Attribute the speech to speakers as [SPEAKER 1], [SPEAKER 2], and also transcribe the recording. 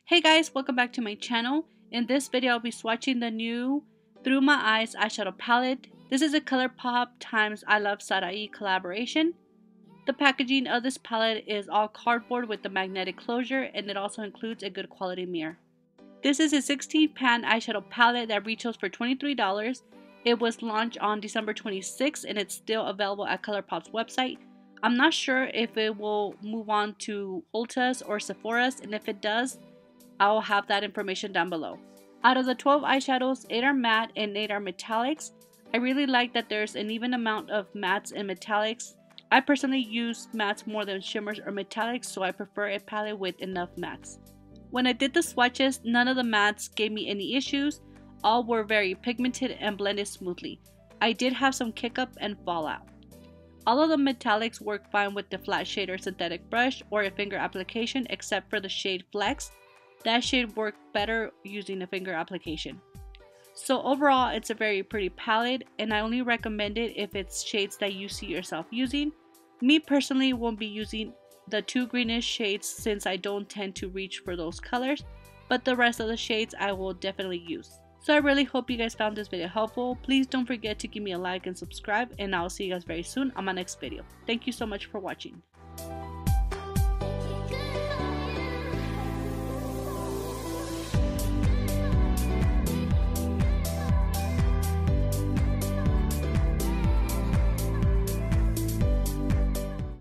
[SPEAKER 1] Hey guys, welcome back to my channel. In this video, I'll be swatching the new Through My Eyes eyeshadow palette. This is a Colourpop times Iluvsarahii collaboration. The packaging of this palette is all cardboard with the magnetic closure, and it also includes a good quality mirror. This is a 16 pan eyeshadow palette that retails for $23. It was launched on December 26th and it's still available at Colourpop's website. I'm not sure if it will move on to Ulta's or Sephora's, and if it does, I will have that information down below. Out of the 12 eyeshadows, 8 are matte and 8 are metallics. I really like that there's an even amount of mattes and metallics. I personally use mattes more than shimmers or metallics, so I prefer a palette with enough mattes. When I did the swatches, none of the mattes gave me any issues. All were very pigmented and blended smoothly. I did have some kick up and fallout. All of the metallics work fine with the flat shade or synthetic brush or a finger application, except for the shade Flex. That shade worked better using a finger application. So overall, it's a very pretty palette, and I only recommend it if it's shades that you see yourself using. Me personally won't be using the two greenish shades since I don't tend to reach for those colors, but the rest of the shades I will definitely use. So I really hope you guys found this video helpful. Please don't forget to give me a like and subscribe, and I'll see you guys very soon on my next video. Thank you so much for watching.